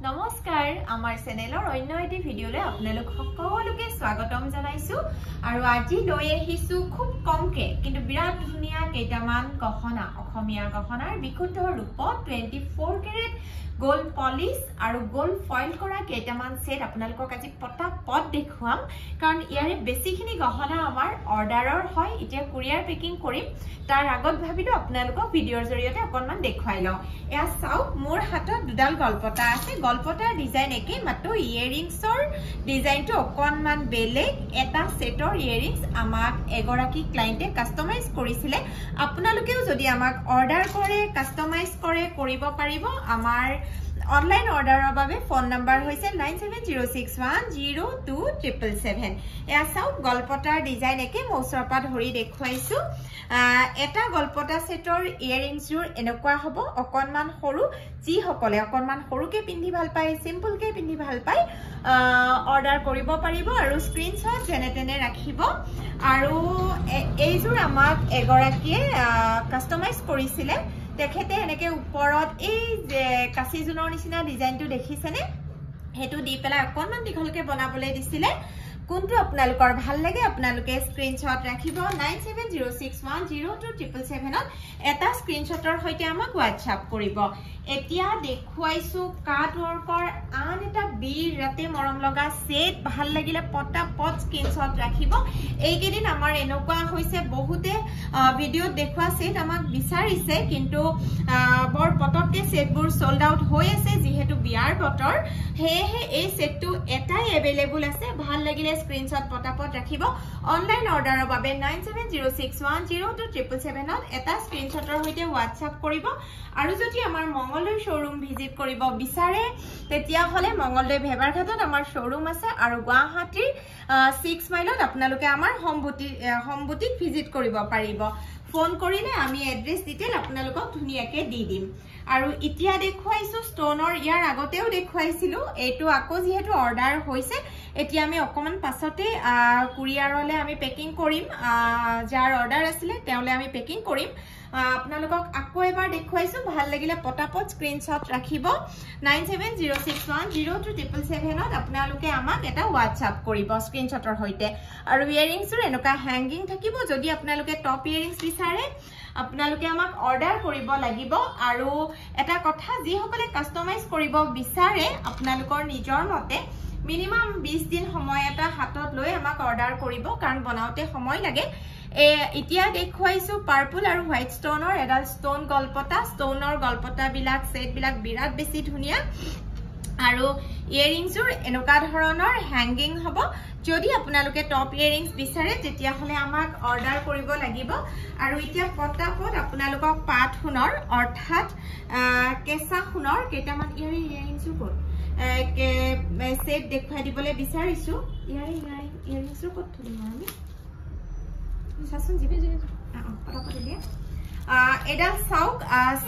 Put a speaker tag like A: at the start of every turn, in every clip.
A: নমস্কাৰ আমাৰ চেনেলৰ অন্য এটি ভিডিঅ'লৈ আপোনালোক সকলোকে স্বাগতম জনাইছো আৰু আজি লৈ আহিছো খুব কমকে কিন্তু বিৰাট ধুনীয়া কেইটামান গহনা অসমীয়া গহনাৰ বিশুদ্ধ ৰূপত 24 কেৰেট গোল্ড পলিশ আৰু গোল্ড ফয়েল কৰা কেইটামান সেট আপোনালোকক আজি পটাপট দেখুৱাম কাৰণ ইয়াৰে বেছিখিনি গহনা আমাৰ অৰ্ডাৰৰ হয় এতিয়া কুৰিয়াৰ পেকিং কৰিম তাৰ আগত ভাবিলো আপোনালোকক ভিডিঅ'ৰ জৰিয়তে অকনমান দেখুৱাই লওঁ এয়া চাওক মোৰ হাতত দুডাল গলপতা আছে গলপতাৰ ডিজাইন একে মাত্ৰ ইয়েৰিংছৰ ডিজাইনটো অকনমান বেলেগ এটা সেটৰ ইয়েৰিংছ আমাক এগৰাকী ক্লায়েন্টে কাস্টমাইজ কৰিছিলে আপোনালোকেও যদি আমাক অৰ্ডাৰ কৰে কাস্টমাইজ কৰে কৰিব পাৰিব আমাৰ অনলাইন অৰ্ডাৰৰ বাবে ফোন নম্বৰ হৈছে 9706102777 এয়া চাওক গলপতাৰ ডিজাইন একে মৌচৰপা ধৰি দেখুৱাইছো এটা গলপতা সেটৰ ইয়েৰিংছৰ এনেকুৱা হ'ব অকনমান সৰু যি সকলে অকনমান সৰুকে পিন্ধি ভাল পায় সিম্পলকে পিন্ধি ভাল পায় অৰ্ডাৰ কৰিব পাৰিব আৰু স্ক্ৰিনশ্বট যেনে তেনে ৰাখিব আৰু এইযোৰ আমাক এগৰাকীয়ে কাস্টমাইজ কৰিছিলে দেখেতে এনেকে ওপৰত এই যে কাচি জুনৰ নিচিনা ডিজাইনটো দেখিছেনে হেতু দি পেলাই অকনমান দীঘলকে বনাবলৈ দিছিলে কোনটো আপোনালোকৰ ভাল লাগে আপোনালোকে স্ক্ৰিনশ্বট ৰাখিব 9706102777 ত এটা স্ক্ৰিনশ্বটৰ সৈতে আমাক WhatsApp কৰিব এতিয়া দেখুৱাইছো কাট ওয়াৰ্কৰ আন এটা বিৰাতে মৰম লগা সেট ভাল লাগিলে পটাপট স্ক্ৰিনশ্বট ৰাখিব এইকেদিন আমাৰ এনেকুৱা হৈছে বহুতে ভিডিঅ দেখুৱা সেট আমাক বিচাৰিছে কিন্তু বৰ পটককে সেটবোৰ সোল্ড আউট হৈ আছে যেহেতু বিয়াৰ বতৰ হেহে এই সেটটো এটাই अवेलेबल আছে ভাল লাগিলে স্ক্ৰিনশ্বট পটাপট ৰাখিব অনলাইন অৰ্ডাৰৰ বাবে 9706102777 ত এটা স্ক্ৰিনশ্বটৰ সৈতে WhatsApp কৰিব আৰু যদি আমাৰ মঙ্গলদৈ শোৰুম ভিজিট কৰিব বিচাৰে তেতিয়া হলে মঙ্গলদৈ ভেবাৰঘাটত আমাৰ শোৰুম আছে আৰু গুৱাহাটীৰ 6 মাইলত আপোনালোকে আমাৰ হোমবুটিক ভিজিট কৰিব পাৰিব ফোন কৰিলে আমি এড্ৰেছ ডিটেইল আপোনালোকক ধুনিয়াকে দি দিম আৰু ইতিয়া দেখুৱাইছো ষ্টনৰ ইয়াৰ আগতেও দেখুৱাইছিলো এটো আকৌ যেহেতু অৰ্ডাৰ হৈছে এতিয়া আমি অকমান পাছতে কুৰিয়াৰলে আমি পেকিং কৰিম যাৰ অৰ্ডাৰ আছিল তেওঁলে আমি পেকিং কৰিম আপোনালোকক আকৌ এবাৰ দেখুৱাইছো ভাল লাগিলে পটাপট স্ক্ৰিনশ্বট ৰাখিব 9706102777 ত আপোনালোকে আমাক এটা WhatsApp কৰিব স্ক্ৰিনশ্বটৰ সৈতে আৰু ইয়েৰিংছৰ এনেকা হ্যাঙ্গিং থাকিব যদি আপোনালোকে টপ ইয়েৰিংছ বিচাৰে আপোনালোকে আমাক অৰ্ডাৰ কৰিব লাগিব আৰু এটা কথা যি সকলে কাস্টমাইজ কৰিব বিচাৰে আপোনালোকৰ নিজৰ মতে মিনিমাম 20 দিন সময় এটা হাতত লৈ আমাক অৰ্ডাৰ কৰিব কাৰণ বনাওতে সময় লাগে ইতিয়া দেখুৱাইছো পাৰ্পল আৰু হোৱাইট ষ্টনৰ এডাল ষ্টন গলপতা ষ্টনৰ গলপতা বিলাক সেট বিলাক বিৰাট বেছি ধুনিয়া আৰু ইয়েৰিংছৰ এনেকা ধৰণৰ হ্যাঙ্গিং হ'ব যদি আপোনালোকে টপ ইয়েৰিংছ বিচাৰে তেতিয়া হলে আমাক অৰ্ডাৰ কৰিব লাগিব আৰু ইতিয়া পটাপট আপোনালোকক পাট সোণৰ অৰ্থাৎ কেঁচা সোণৰ কেইটামান ইয়েৰিংছৰ ক'ত সেট দেখুৱাই দিবলৈ বিচাৰিছো ইয়েৰিংছৰ ক'ত থলিম আমি সাসুন জিবে পটাপট দিয়ে এডাল চাওক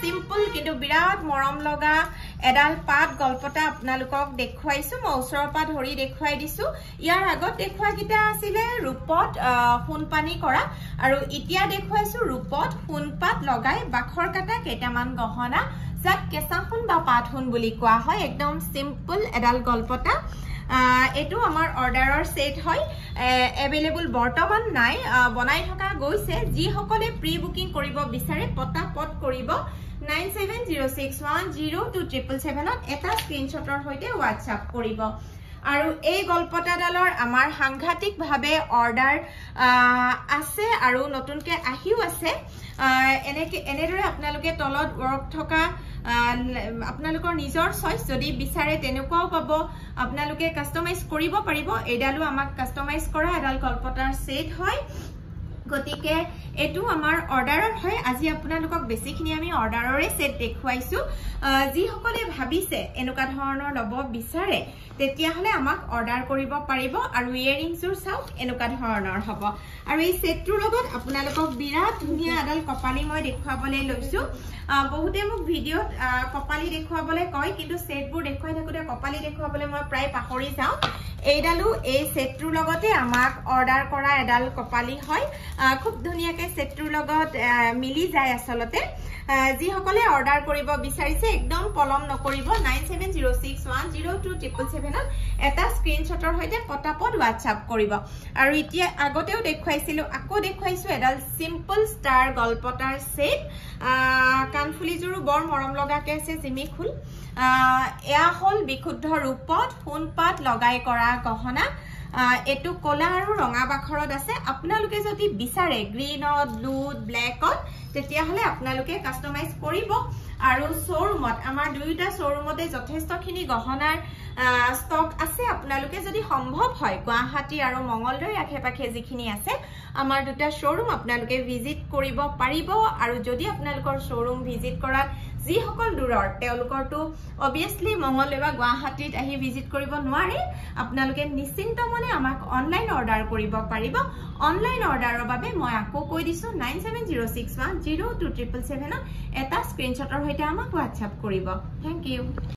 A: সিম্পল কিন্তু বিৰাট মৰম লগা এডাল পাট গলপতা আপোনালোকক দেখুৱাইছো মৌচৰপা ধৰি দেখুৱাই দিছো ইয়াৰ আগত দেখুৱা কিটা আছিলে ৰূপত সোণপানী কৰা আৰু ইতিয়া দেখুৱাইছো ৰূপত সোণপাত লগাই বাখৰ কাটা কেইটামান গহনা যাক কেঁচা সোণ বা পাট সোণ বুলি কোৱা হয় একদম সিম্পল এডাল গলপতা এটো আমাৰ অৰ্ডাৰৰ সেট হয় अवेलेबल বৰ্তমান নাই বনাই থকা গৈছে যি সকলে প্ৰি বুকিং কৰিব বিচাৰে পটাপট কৰিব 9706102777 ত এটা স্ক্ৰিনশ্বটৰ সৈতে WhatsApp কৰিব আৰু এই গলপতাডালৰ আমাৰ সাংঘাতিক ভাবে অৰ্ডাৰ আছে আৰু নতুনকে আহিও আছে এনেদৰে আপোনালোকে তলত ওয়াৰ্ক থকা আপোনালোকৰ নিজৰ চইচ যদি বিচাৰে তেনেকুৱাও পাব আপোনালোকে কাস্টমাইজ কৰিব পাৰিব এডালো আমাক কাস্টমাইজ কৰা এডাল গলপতাৰ সেট হয় গতিকে এটো আমাৰ অৰ্ডাৰৰ হয় আজি আপোনালোকক বেছিখিনি আমি অৰ্ডাৰৰে সেট দেখুৱাইছো যি সকলে ভাবিছে এনেকুৱা ধৰণৰ লব বিচাৰে তেতিয়া হলে আমাক অৰ্ডাৰ কৰিব পাৰিব আৰু ইয়েৰিংছৰ চাওক এনেকুৱা ধৰণৰ হ'ব আৰু এই সেটটোৰ লগত আপোনালোকক বিৰাট ধুনিয়া এডাল কপালি মই দেখুৱাবলৈ লৈছো বহুতে মোক ভিডিঅ'ত কপালি দেখুৱাবলৈ কয় কিন্তু সেটবোৰ দেখুৱাই থাকোতে কপালি দেখুৱাবলৈ মই প্ৰায় পাহৰি যাওঁ এইডালো এই সেটটোৰ লগতে আমাক অৰ্ডাৰ কৰা এডাল কপালি হয় খুব ধুনিয়াকে সেটটোৰ লগত মিলি যায় আসলতে যি সকলে অৰ্ডাৰ কৰিব বিচাৰিছে একদম পলম নকৰিব 9706102777 এটা স্ক্ৰিনশ্বটৰ হৈতে পটাপট WhatsApp কৰিব আৰু এতিয়া আগতেও দেখুৱাইছিলো আকৌ দেখুৱাইছো এডাল সিম্পল ষ্টাৰ গলপটাৰ সেট কানফুলিজোৰো বৰ মৰম লগাকে আছে জিমি খুল এয়া হল বিশুদ্ধ ৰূপত সোণপাত লগাই কৰা গহনা এটু কলা আৰু ৰঙা বাখৰত আছে আপোনালোকে যদি বিচাৰে গ্ৰীনত ব্লুত ব্ল্যাকত তেতিয়া হলে আপোনালোকে কাস্টমাইজ কৰিব আৰু শোৰুমত আমাৰ দুইটা শোৰুমতে যথেষ্টখিনি গহনাৰ ষ্টক আছে আপোনালোকে যদি সম্ভৱ হয় গুৱাহাটী আৰু মঙ্গলদৈ আখেপাখে যিখিনি আছে আমাৰ দুটা শোৰুম আপোনালোকে ভিজিট কৰিব পাৰিব আৰু যদি আপোনালোকৰ শোৰুম ভিজিট কৰাত যি সকল দূৰৰ তেওঁলোকৰটো অবিয়াসলি মঙ্গলদৈ বা গুৱাহাটীত আহি ভিজিট কৰিব নোৱাৰে আপোনালোকে নিশ্চিন্ত মনে আমাক অনলাইন অৰ্ডাৰ কৰিব পাৰিব অনলাইন অৰ্ডাৰৰ বাবে মই আকৌ কৈ দিছো 9706102777 এটা স্ক্ৰিনশ্বটৰ হৈতে আমাক WhatsApp কৰিব থ্যাংক ইউ